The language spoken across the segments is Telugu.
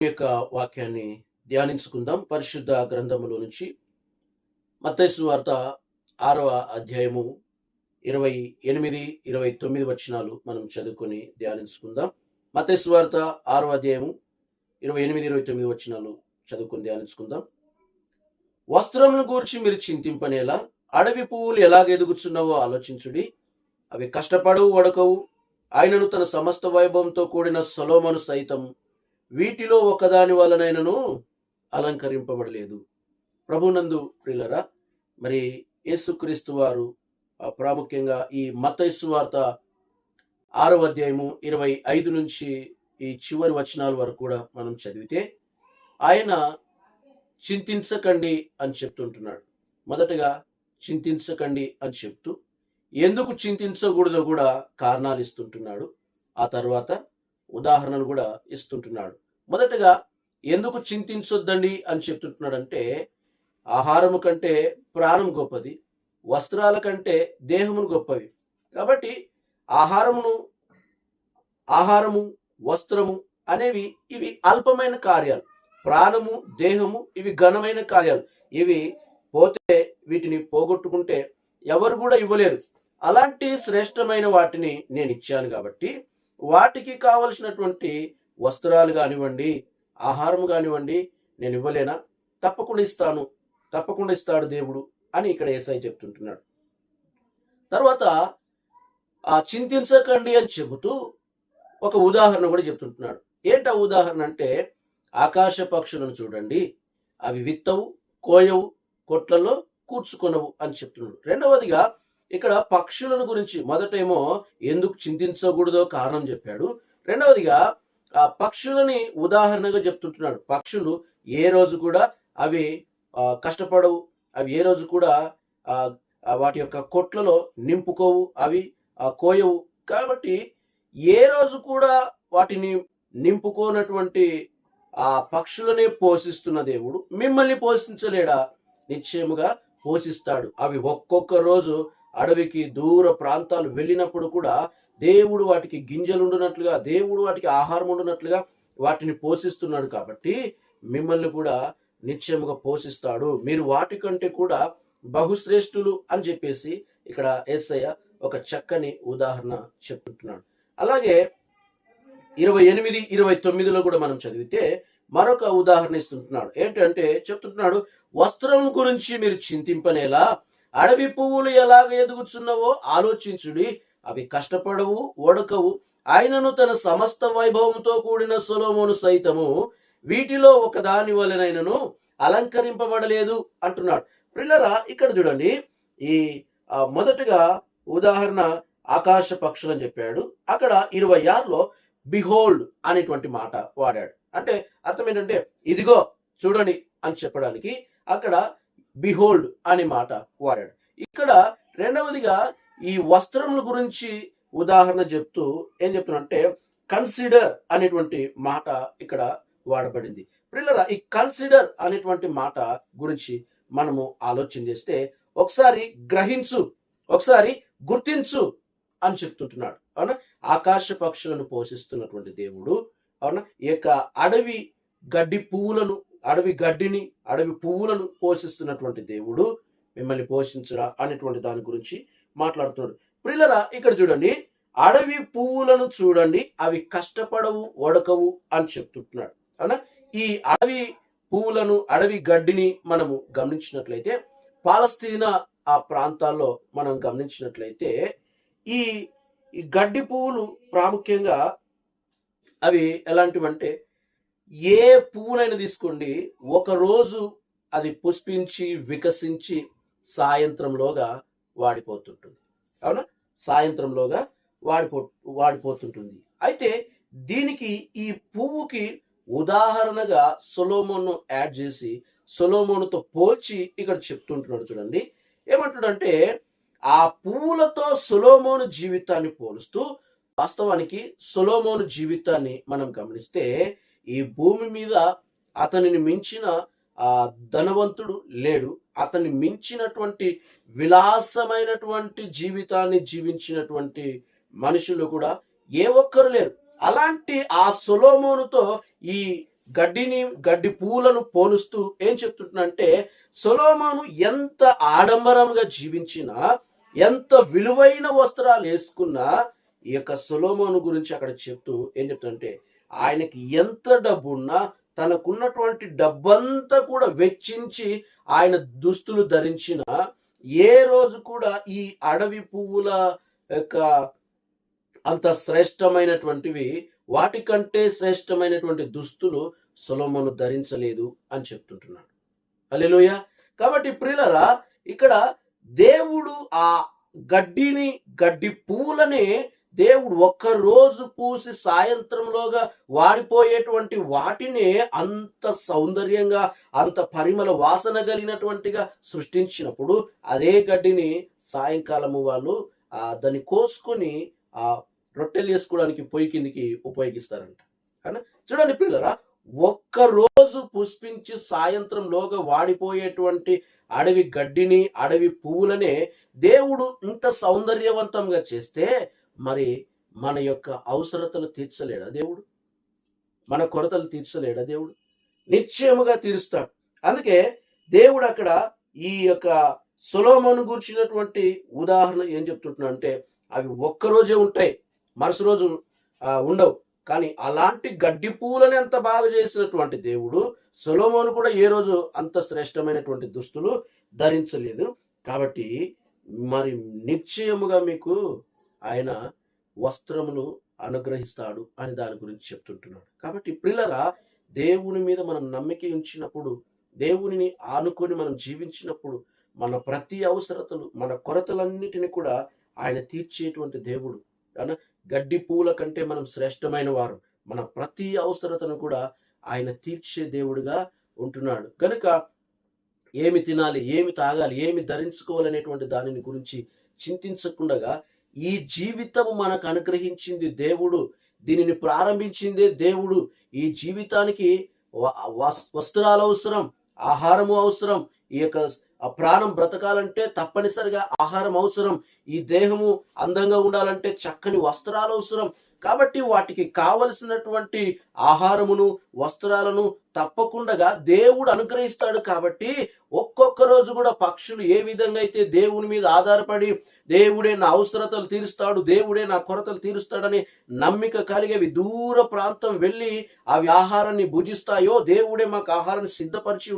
ఈ యొక్క వాక్యాన్ని ధ్యానించుకుందాం. పరిశుద్ధ గ్రంథములో నుంచి మత్తయి సువార్త 6వ అధ్యాయము 28, 29 వచనాలు మనం చదువుకొని ధ్యానించుకుందాం. మత్తయి సువార్త 6వ అధ్యాయము 28, 29 వచనాలు చదువుకొని ధ్యానించుకుందాం. వస్త్రమును గూర్చి మీరు చింతింపనేలా, అడవి పువ్వులు ఎలాగెదుగుచున్నావో ఆలోచించుడి. అవి కష్టపడవు, వడకవు. ఆయనను తన సమస్త వైభవంతో కూడిన సొలొమోను సైతం వీటిలో ఒకదాని వలనైనను అలంకరింపబడలేదు. ప్రభునందు ప్రియులరా, మరి యేసుక్రీస్తు వారు ప్రాముఖ్యంగా ఈ మత్తయి సువార్త 6వ అధ్యాయము 25 నుంచి ఈ చివరి వచనాల వరకు కూడా మనం చదివితే ఆయన చింతించకండి అని చెప్తుంటున్నాడు. మొదటగా చింతించకండి అని చెప్తూ ఎందుకు చింతించకూడదో కూడా కారణాలు ఇస్తుంటున్నాడు. ఆ తర్వాత ఉదాహరణలు కూడా ఇస్తుంటున్నాడు. మొదటగా ఎందుకు చింతించొద్దండి అని చెప్తుంటున్నాడంటే, ఆహారము కంటే ప్రాణం గొప్పది, వస్త్రాల కంటే దేహమును గొప్పవి. కాబట్టి ఆహారము వస్త్రము అనేవి ఇవి అల్పమైన కార్యాలు. ప్రాణము దేహము ఇవి ఘనమైన కార్యాలు. ఇవి పోతే వీటిని పోగొట్టుకుంటే ఎవరు కూడా ఇవ్వలేరు. అలాంటి శ్రేష్టమైన వాటిని నేను ఇచ్చాను కాబట్టి వాటికి కావలసినటువంటి వస్త్రాలు కానివ్వండి, ఆహారం కానివ్వండి నేను ఇవ్వలేనా? తప్పకుండా ఇస్తాను, తప్పకుండా ఇస్తాడు దేవుడు అని ఇక్కడ యేసయ్య చెప్తుంటున్నాడు. తర్వాత చింతించకండి అని చెబుతూ ఒక ఉదాహరణ కూడా చెప్తుంటున్నాడు. ఏంటా ఉదాహరణ అంటే, ఆకాశ పక్షులను చూడండి, అవి విత్తవు, కోయవు, కొట్లలో కూర్చుకొనవు అని చెప్తున్నాడు. రెండవదిగా ఇక్కడ పక్షులను గురించి మొదటేమో ఎందుకు చింతించకూడదో కారణం చెప్పాడు. రెండవదిగా ఆ పక్షులని ఉదాహరణగా చెప్తుంటున్నాడు. పక్షులు ఏ రోజు కూడా అవి కష్టపడవు, అవి ఏ రోజు కూడా వాటి యొక్క కొట్లలో నింపుకోవు, అవి కోయవు. కాబట్టి ఏ రోజు కూడా వాటిని నింపుకోనటువంటి ఆ పక్షులనే పోషిస్తున్న దేవుడు మిమ్మల్ని పోషించలేడా? నిశ్చయముగా పోషిస్తాడు. అవి ఒక్కొక్క రోజు అడవికి దూర ప్రాంతాలు వెళ్ళినప్పుడు కూడా దేవుడు వాటికి గింజలు ఉండునట్లుగా, దేవుడు వాటికి ఆహారం ఉండునట్లుగా వాటిని పోషిస్తున్నాడు. కాబట్టి మిమ్మల్ని కూడా నిశ్చయముగా పోషిస్తాడు, మీరు వాటికంటే కూడా బహుశ్రేష్ఠులు అని చెప్పేసి ఇక్కడ యేసయ్య ఒక చక్కని ఉదాహరణ చెప్తున్నాడు. అలాగే 28, 29లో కూడా మనం చదివితే మరొక ఉదాహరణ ఇస్తుంటున్నాడు. ఏంటంటే చెప్తుంటున్నాడు, వస్త్రం గురించి మీరు చింతింపనేలా, అడవి పువ్వులు ఎలాగ ఎదుగుచున్నావో ఆలోచించుడి. అవి కష్టపడవు, వడకవు. ఆయనను తన సమస్త వైభవంతో కూడిన సొలొమోను సైతము వీటిలో ఒకదాని వలనైనను అలంకరింపబడలేదు అంటున్నాడు. ప్రియులారా, ఇక్కడ చూడండి, ఈ మొదటగా ఉదాహరణ ఆకాశ పక్షులు అని చెప్పాడు. అక్కడ 26లో బిహోల్డ్ అనేటువంటి మాట వాడాడు. అంటే అర్థం ఏంటంటే ఇదిగో చూడండి అని చెప్పడానికి అక్కడ బిహోల్డ్ అనే మాట వాడాడు. ఇక్కడ రెండవదిగా ఈ వస్త్రముల గురించి ఉదాహరణ చెప్తూ ఏం చెప్తున్నంటే కన్సిడర్ అనేటువంటి మాట ఇక్కడ వాడబడింది. ప్రియులారా, ఈ కన్సిడర్ అనేటువంటి మాట గురించి మనము ఆలోచన చేస్తే ఒకసారి గ్రహించు, ఒకసారి గుర్తించు అని చెప్తుంటున్నాడు. అవునా? ఆకాశ పక్షులను పోషిస్తున్నటువంటి దేవుడు, అవునా, ఈ యొక్క అడవి పువ్వులను పోషిస్తున్నటువంటి దేవుడు మిమ్మల్ని పోషించరా అనేటువంటి దాని గురించి మాట్లాడుతున్నాడు. ప్రియులారా, ఇక్కడ చూడండి, అడవి పువ్వులను చూడండి, అవి కష్టపడవు, వడకవు అని చెప్తుంటున్నాడు. అవునా? ఈ అడవి పువ్వులను, అడవి గడ్డిని మనము గమనించినట్లయితే, పాలస్తీనా ఆ ప్రాంతాల్లో మనం గమనించినట్లయితే ఈ గడ్డి పువ్వులు ప్రాముఖ్యంగా అవి ఎలాంటివంటే, ఏ పువ్వునైనా తీసుకోండి, ఒకరోజు అది పుష్పించి వికసించి సాయంత్రంలోగా వాడిపోతుంటుంది. అవునా? సాయంత్రంలోగా వాడిపోతుంటుంది. అయితే దీనికి, ఈ పువ్వుకి ఉదాహరణగా సొలొమోను యాడ్ చేసి సొలొమోనుతో పోల్చి ఇక్కడ చెప్తుంటున్నాడు. చూడండి ఏమంటున్నాడంటే, ఆ పువ్వులతో సొలొమోను జీవితాన్ని పోలుస్తూ, వాస్తవానికి సొలొమోను జీవితాన్ని మనం గమనిస్తే ఈ భూమి మీద అతనిని మించిన ధనవంతుడు లేడు, అతన్ని మించినటువంటి విలాసమైనటువంటి జీవితాన్ని జీవించినటువంటి మనుషులు కూడా ఏ ఒక్కరు లేరు. అలాంటి ఆ సొలొమోనుతో ఈ గడ్డి పూలను పోలుస్తూ ఏం చెప్తుంటున్నంటే, సొలొమోను ఎంత ఆడంబరంగా జీవించినా, ఎంత విలువైన వస్త్రాలు వేసుకున్నా, ఈ యొక్క సొలొమోను గురించి అక్కడ చెప్తూ ఏం చెప్తుంటే, ఆయనకి ఎంత డబ్బున్నా తనకున్నటువంటి డబ్బంతా కూడా వెచ్చించి ఆయన దుస్తులు ధరించిన ఏ రోజు కూడా ఈ అడవి పువ్వుల యొక్క అంత శ్రేష్టమైనటువంటివి, వాటికంటే శ్రేష్టమైనటువంటి దుస్తులు సొలొమోను ధరించలేదు అని చెప్తుంటున్నాడు. హల్లెలూయా. కాబట్టి ప్రియులారా, ఇక్కడ దేవుడు ఆ గడ్డి పువ్వులనే దేవుడు ఒక్క రోజు పూసి సాయంత్రంలోగా వాడిపోయేటువంటి వాటినే అంత సౌందర్యంగా, అంత పరిమళ వాసన కలిగినటువంటిగా సృష్టించినప్పుడు, అదే గడ్డిని సాయంకాలము వాళ్ళు దాన్ని కోసుకొని ఆ రొట్టెలు వేసుకోవడానికి పొయ్యి కిందికి ఉపయోగిస్తారంట. కానీ చూడండి పిల్లరా, ఒక్క రోజు పుష్పించి సాయంత్రంలోగా వాడిపోయేటువంటి అడవి గడ్డిని, అడవి పువ్వులనే దేవుడు ఇంత సౌందర్యవంతంగా చేస్తే, మరి మన యొక్క అవసరతలు తీర్చలేడా దేవుడు? మన కొరతలు తీర్చలేడా దేవుడు? నిశ్చయముగా తీరుస్తాడు. అందుకే దేవుడు అక్కడ ఈ యొక్క సొలొమోను గురించినటువంటి ఉదాహరణ ఏం చెప్తుంటున్నా అంటే, అవి ఒక్కరోజే ఉంటాయి, మరుసటి రోజు ఉండవు. కానీ అలాంటి గడ్డి పూలని అంత బాగా చేసినటువంటి దేవుడు సొలొమోను కూడా ఏ రోజు అంత శ్రేష్టమైనటువంటి దుస్తులు ధరించలేదు. కాబట్టి మరి నిశ్చయముగా మీకు ఆయన వస్త్రములు అనుగ్రహిస్తాడు అని దాని గురించి చెప్తుంటున్నాడు. కాబట్టి ప్రియులారా, దేవుని మీద మనం నమ్మిక ఉంచినప్పుడు, దేవునిని ఆనుకొని మనం జీవించినప్పుడు, మన ప్రతి అవసరతలు, మన కొరతలన్నిటిని కూడా ఆయన తీర్చేటువంటి దేవుడు. గడ్డి పూల కంటే మనం శ్రేష్టమైన వారు. మన ప్రతి అవసరతను కూడా ఆయన తీర్చే దేవుడిగా ఉంటున్నాడు. కనుక ఏమి తినాలి, ఏమి తాగాలి, ఏమి ధరించుకోవాలనేటువంటి దానిని గురించి చింతించకుండా, ఈ జీవితం మనకు అనుగ్రహించింది దేవుడు, దీనిని ప్రారంభించిందే దేవుడు. ఈ జీవితానికి వస్త్రాలు అవసరం, ఆహారము అవసరం. ఈ యొక్క ప్రాణం బ్రతకాలంటే తప్పనిసరిగా ఆహారం అవసరం. ఈ దేహము అందంగా ఉండాలంటే చక్కని వస్త్రాలు అవసరం. కాబట్టి వాటికి కావలసినటువంటి ఆహారమును, వస్త్రాలను తప్పకుండా దేవుడు అనుగ్రహిస్తాడు. కాబట్టి ఒక్కొక్క రోజు కూడా పక్షులు ఏ విధంగా అయితే దేవుని మీద ఆధారపడి దేవుడే నా అవసరతలు తీరుస్తాడు, దేవుడే నా కొరతలు తీరుస్తాడని నమ్మిక కలిగేవి దూర ప్రాంతం వెళ్ళి అవి ఆహారాన్ని భుజిస్తాయో, దేవుడే మాకు ఆహారాన్ని సిద్ధపరిచి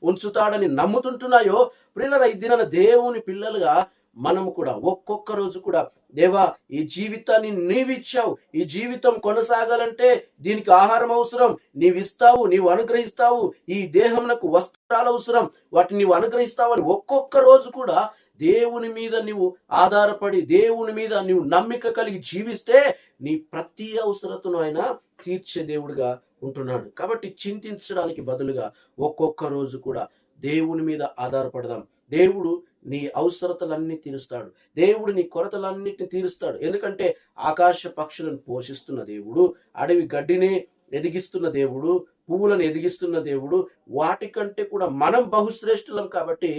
ఉంచుతాడని నమ్ముతుంటున్నాయో, ప్రియులారా, ఈ దినాన దేవుని పిల్లలుగా మనము కూడా ఒక్కొక్క రోజు కూడా, దేవా ఈ జీవితాన్ని నీవిచ్చావు, ఈ జీవితం కొనసాగాలంటే దీనికి ఆహారం అవసరం, నీవిస్తావు, నీవు అనుగ్రహిస్తావు. ఈ దేహమునకు వస్త్రాలు అవసరం, వాటిని నీవు అనుగ్రహిస్తావు అని ఒక్కొక్క రోజు కూడా దేవుని మీద నీవు ఆధారపడి, దేవుని మీద నీవు నమ్మిక కలిగి జీవిస్తే నీ ప్రతి అవసరతను ఆయన తీర్చే దేవుడిగా ఉంటున్నాడు. కాబట్టి చింతించడానికి బదులుగా ఒక్కొక్క రోజు కూడా దేవుని మీద ఆధారపడదాం. దేవుడు నీ అవసరతలన్నీ తీరుస్తాడు, దేవుడు నీ కొరతలన్నిటిని తీరుస్తాడు. ఎందుకంటే ఆకాశ పక్షులను పోషిస్తున్న దేవుడు, అడవి గడ్డిని ఎదిగిస్తున్న దేవుడు, పువ్వులను ఎదిగిస్తున్న దేవుడు, వాటికంటే కూడా మనం బహుశ్రేష్ఠులం. కాబట్టి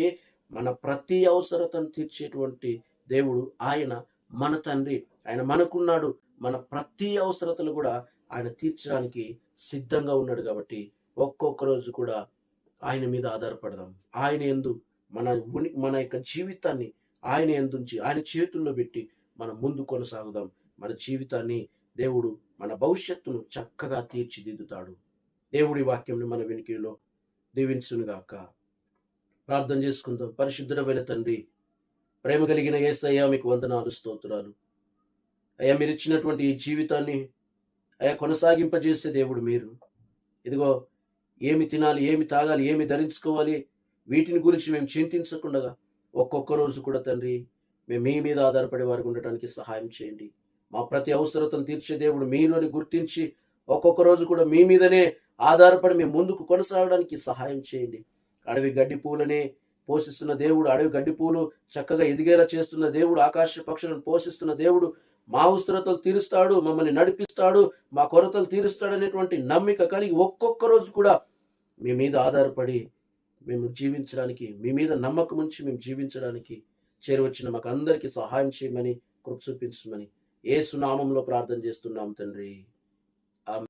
మన ప్రతి అవసరతను తీర్చేటువంటి దేవుడు ఆయన మన తండ్రి. ఆయన మనకున్నాడు. మన ప్రతి అవసరతలు కూడా ఆయన తీర్చడానికి సిద్ధంగా ఉన్నాడు. కాబట్టి ఒక్కొక్క రోజు కూడా ఆయన మీద ఆధారపడదాం. ఆయన యందు మన యొక్క జీవితాన్ని ఆయన యందుంచి, ఆయన చేతుల్లో పెట్టి మనం ముందు కొనసాగుదాం. మన జీవితాన్ని దేవుడు, మన భవిష్యత్తును చక్కగా తీర్చిదిద్దుతాడు. దేవుడి వాక్యంని మన వెనుకలో దీవించునుగాక. ప్రార్థన చేసుకుందాం. పరిశుద్ధమైన తండ్రి, ప్రేమ కలిగిన యేసయ్య, మీకు వందనాలు, స్తోత్రాలు అయ్యా. మీరు ఇచ్చినటువంటి ఈ జీవితాన్ని అయ్యా కొనసాగింపజేసే దేవుడు మీరు. ఇదిగో ఏమి తినాలి, ఏమి తాగాలి, ఏమి ధరించుకోవాలి, వీటిని గురించి మేము చింతించకుండా ఒక్కొక్క రోజు కూడా తండ్రి మేము మీ మీద ఆధారపడే వారికి ఉండటానికి సహాయం చేయండి. మా ప్రతి అవసరతను తీర్చే దేవుడు మీరు అని గుర్తించి ఒక్కొక్క రోజు కూడా మీ మీదనే ఆధారపడి మేము ముందుకు కొనసాగడానికి సహాయం చేయండి. అడవి గడ్డి పూలనే పోషిస్తున్న దేవుడు, అడవి గడ్డి పూలు చక్కగా ఎదిగేలా చేస్తున్న దేవుడు, ఆకాశ పక్షులను పోషిస్తున్న దేవుడు మా అవసరతలు తీరుస్తాడు, మమ్మల్ని నడిపిస్తాడు, మా కొరతలు తీరుస్తాడు అనేటువంటి నమ్మిక కలిగి ఒక్కొక్క రోజు కూడా మీ మీద ఆధారపడి మేము జీవించడానికి, మీ మీద నమ్మకం ఉంచి మేము జీవించడానికి చేరువచ్చిన మాకు అందరికీ సహాయం చేయమని, కృప చూపించమని యేసు నామములో ప్రార్థన చేస్తున్నాం తండ్రి.